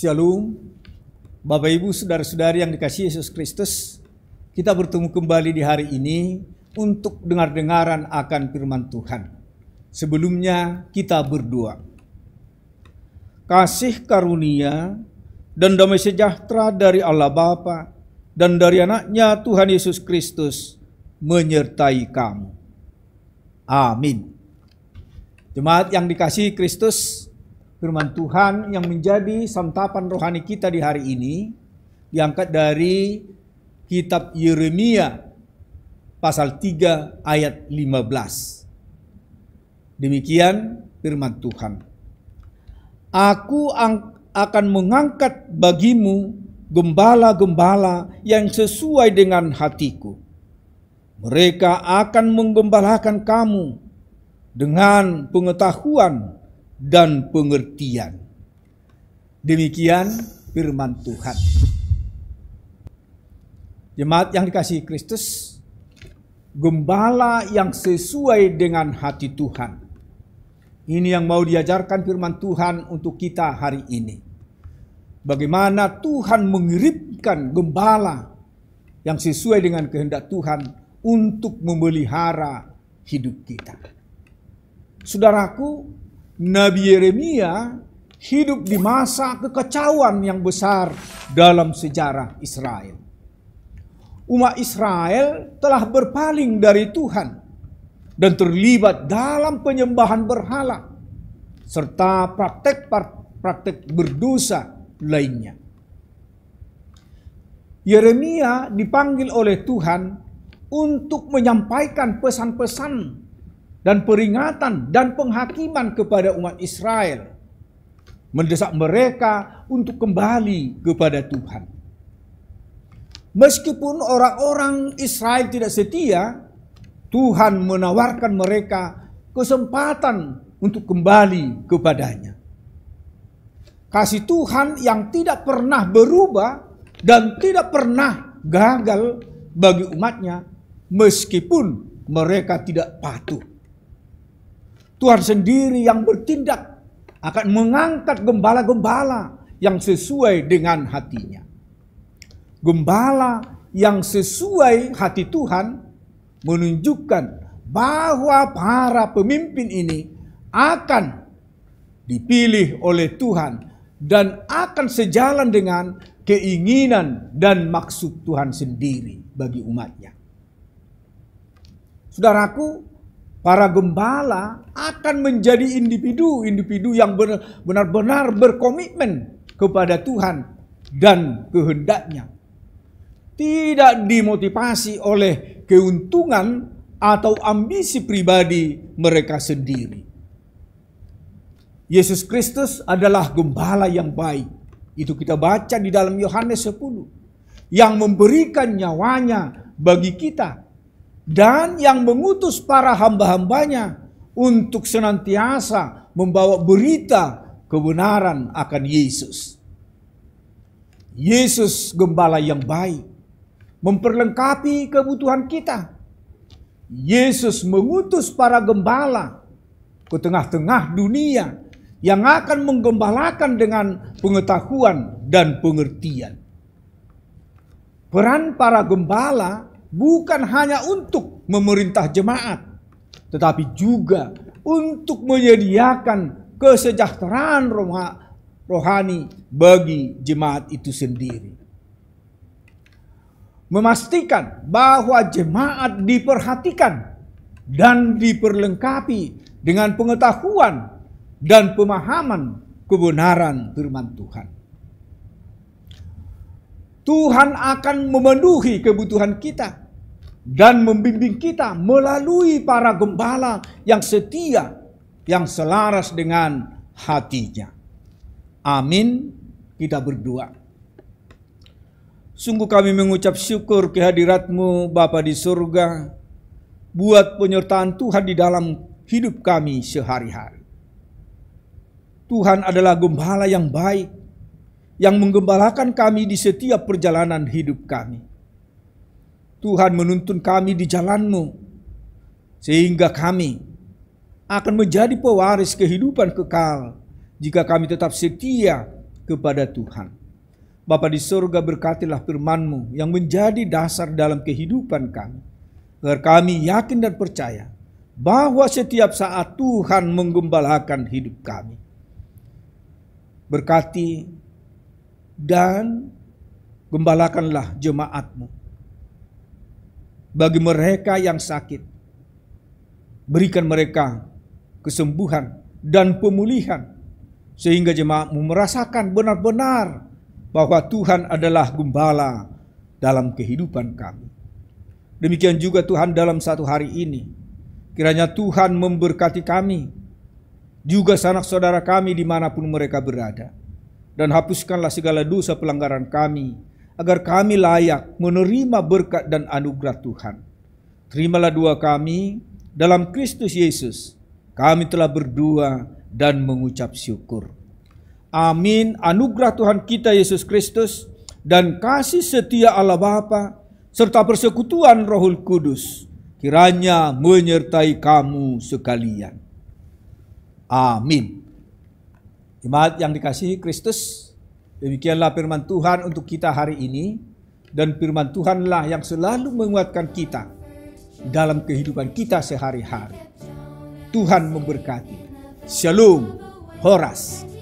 Shalom, Bapak Ibu, Saudara-saudari yang dikasihi Yesus Kristus. Kita bertemu kembali di hari ini untuk dengar-dengaran akan firman Tuhan. Sebelumnya kita berdoa. Kasih karunia dan damai sejahtera dari Allah Bapa dan dari anaknya Tuhan Yesus Kristus menyertai kamu. Amin. Jemaat yang dikasihi Kristus, firman Tuhan yang menjadi santapan rohani kita di hari ini diangkat dari kitab Yeremia pasal 3 ayat 15. Demikian firman Tuhan. Aku akan mengangkat bagimu gembala-gembala yang sesuai dengan hatiku. Mereka akan menggembalakan kamu dengan pengetahuan dan pengertian. Demikian firman Tuhan. Jemaat yang dikasihi Kristus, gembala yang sesuai dengan hati Tuhan. Ini yang mau diajarkan firman Tuhan untuk kita hari ini. Bagaimana Tuhan mengirimkan gembala yang sesuai dengan kehendak Tuhan untuk memelihara hidup kita. Saudaraku, Nabi Yeremia hidup di masa kekacauan yang besar dalam sejarah Israel. Umat Israel telah berpaling dari Tuhan dan terlibat dalam penyembahan berhala serta praktek-praktek berdosa lainnya. Yeremia dipanggil oleh Tuhan untuk menyampaikan pesan-pesan dan peringatan dan penghakiman kepada umat Israel, mendesak mereka untuk kembali kepada Tuhan. Meskipun orang-orang Israel tidak setia, Tuhan menawarkan mereka kesempatan untuk kembali kepadanya. Kasih Tuhan yang tidak pernah berubah dan tidak pernah gagal bagi umatnya meskipun mereka tidak patuh. Tuhan sendiri yang bertindak akan mengangkat gembala-gembala yang sesuai dengan hatinya. Gembala yang sesuai hati Tuhan menunjukkan bahwa para pemimpin ini akan dipilih oleh Tuhan dan akan sejalan dengan keinginan dan maksud Tuhan sendiri bagi umatnya. Saudaraku, para gembala akan menjadi individu-individu yang benar-benar berkomitmen kepada Tuhan dan kehendaknya. Tidak dimotivasi oleh keuntungan atau ambisi pribadi mereka sendiri. Yesus Kristus adalah gembala yang baik. Itu kita baca di dalam Yohanes 10. Yang memberikan nyawanya bagi kita. Dan yang mengutus para hamba-hambanya untuk senantiasa membawa berita kebenaran akan Yesus. Yesus gembala yang baik, memperlengkapi kebutuhan kita. Yesus mengutus para gembala ke tengah-tengah dunia yang akan menggembalakan dengan pengetahuan dan pengertian. Peran para gembala bukan hanya untuk memerintah jemaat, tetapi juga untuk menyediakan kesejahteraan rohani bagi jemaat itu sendiri. Memastikan bahwa jemaat diperhatikan dan diperlengkapi dengan pengetahuan dan pemahaman kebenaran firman Tuhan. Tuhan akan memenuhi kebutuhan kita dan membimbing kita melalui para gembala yang setia, yang selaras dengan hatinya. Amin. Kita berdoa. Sungguh kami mengucap syukur kehadirat-Mu Bapa di surga, buat penyertaan Tuhan di dalam hidup kami sehari-hari. Tuhan adalah gembala yang baik, yang menggembalakan kami di setiap perjalanan hidup kami. Tuhan menuntun kami di jalan-Mu, sehingga kami akan menjadi pewaris kehidupan kekal jika kami tetap setia kepada Tuhan. Bapa di surga, berkatilah firman-Mu yang menjadi dasar dalam kehidupan kami, agar kami yakin dan percaya bahwa setiap saat Tuhan menggembalakan hidup kami. Berkati dan gembalakanlah jemaat-Mu. Bagi mereka yang sakit, berikan mereka kesembuhan dan pemulihan, sehingga jemaat-Mu merasakan benar-benar bahwa Tuhan adalah gembala dalam kehidupan kami. Demikian juga Tuhan dalam satu hari ini, kiranya Tuhan memberkati kami, juga sanak saudara kami dimanapun mereka berada. Dan hapuskanlah segala dosa pelanggaran kami, agar kami layak menerima berkat dan anugerah Tuhan. Terimalah doa kami dalam Kristus Yesus. Kami telah berdoa dan mengucap syukur. Amin. Anugerah Tuhan kita Yesus Kristus dan kasih setia Allah Bapa serta persekutuan Roh Kudus kiranya menyertai kamu sekalian. Amin. Jemaat yang dikasihi Kristus, demikianlah firman Tuhan untuk kita hari ini, dan firman Tuhanlah yang selalu menguatkan kita dalam kehidupan kita sehari-hari. Tuhan memberkati. Shalom. Horas.